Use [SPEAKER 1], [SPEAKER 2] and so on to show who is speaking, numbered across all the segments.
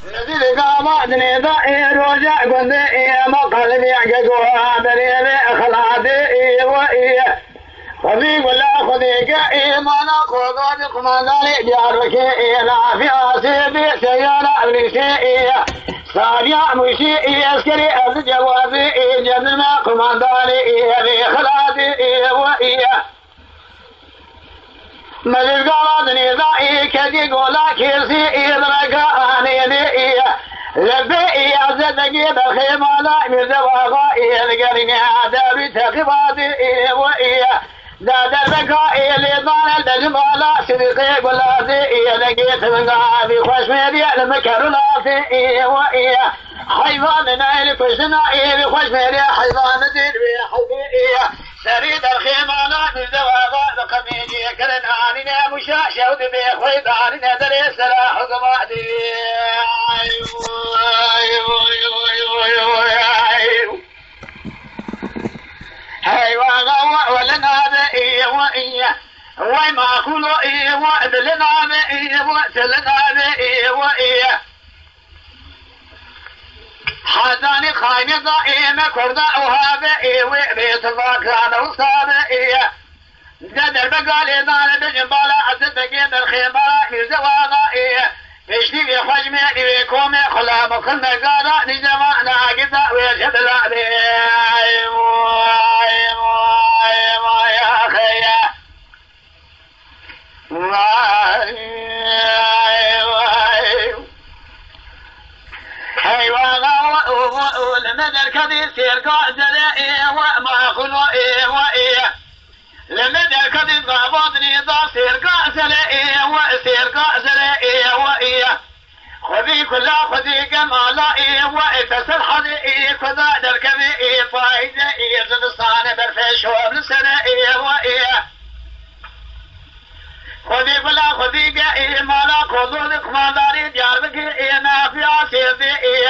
[SPEAKER 1] نزل قامات نضائي رجع قندي ما قلبي عقدوها بريبي خلادي وإيه خذي ولا خذي قائي ما ناخذ بكم أنالي جارك لا في آسيبي سيارة أبنسي ساريا مشي أسكري أبن جوابي جنن ما قماندالي في خلادي وإيه مجل قامات نضائي كدي قولا كيرسي إدركاني لبي أزدقي بالخيمة لا مزواغي القرن هذا بتخباتي وإيه لا دربكائي لضان الدجمال صدقي قلاتي لقيت من قابي خوشميري المكرلاتي وإيه حيوان نايل كشنائي بخوشميري حيوان ديربي حبيئي سريد الخيمة لا مزواغا لقميجي كرناني مشا شود بخويداني ندري سلاح قمادي حيوان ولنا بإيه وإيه وما أقول إيه وأدلنا بإيه وأدلنا بإيه وإيه حداني خايني ضائمة كرداؤها بإيه وبيت فاكران وصاب إيه جدر بقالي دان بجنبالا عزتكي بالخيمة لزواغا إيه بشتي حجمي ليكومي خلام كل مقالا لجمعنا قدا ويشهد لا بإيه يا خيا لمدى الكذي سيركا زلائي وما خلوئي وإيه لمدى الكذي ضابطني ضا سيركا زلائي وسيركا زلائي وإيه خذي كلا خذي كمالائي وإتصل حذئي كذا دركبئي فايدئي زدستان برفش وابنسرئي وإيه خذي كلا خذي قائي مالا خذوذك مالاري دياربكي نافيا سيدئي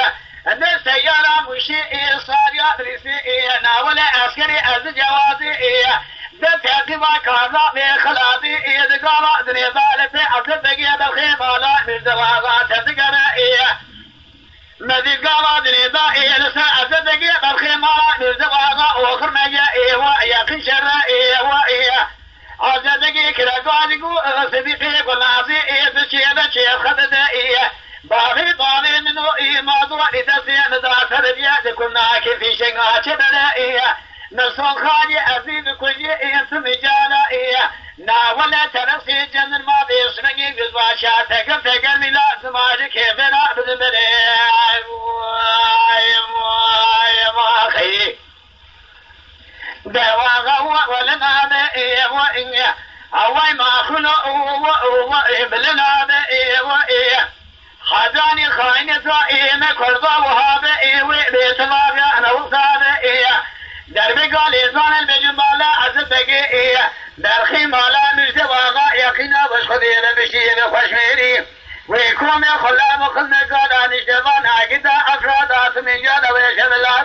[SPEAKER 1] السيارة مشيئي صاريا بريسيئي ناولي عسكري الجوازي دفعتي كارلا بخلاتي دقارا دني ظالتي عبدالدقية بالخيمة لا مزدواغات تقرأي مذي قارا دني ضائي لسا عبدالدقية بالخيمة لا مزدواغا وخر مجائي ويقين شرائي وإي عبدالدقية كلا قادقو صديقي قلنازي دشي خددائي باغي طالي منو موضوع لتسيان ذات رجيات كنا كيفي شنغا شدرائي نصون خالي أزيد كل إنسان جالائي ناولا ترسي جنن ما بيسمعي بزواشا تقل ملا زماجي كيفنا بزبري ما خي دواغا ولنا بإيه وإيه أواي ما خلو وإبلنا بإيه وإيه حداني خاينة ضائمة كرضا وهابئي وبيت الله أنا وصابئي دربي قالي زان المجمالة عزبقي درخي مالا مجدواغا يقينا بشخدين بشير خوشميري ويكون خلام خلنا قالا نجدوان عقدا أفرادات من جالا ويشهد الله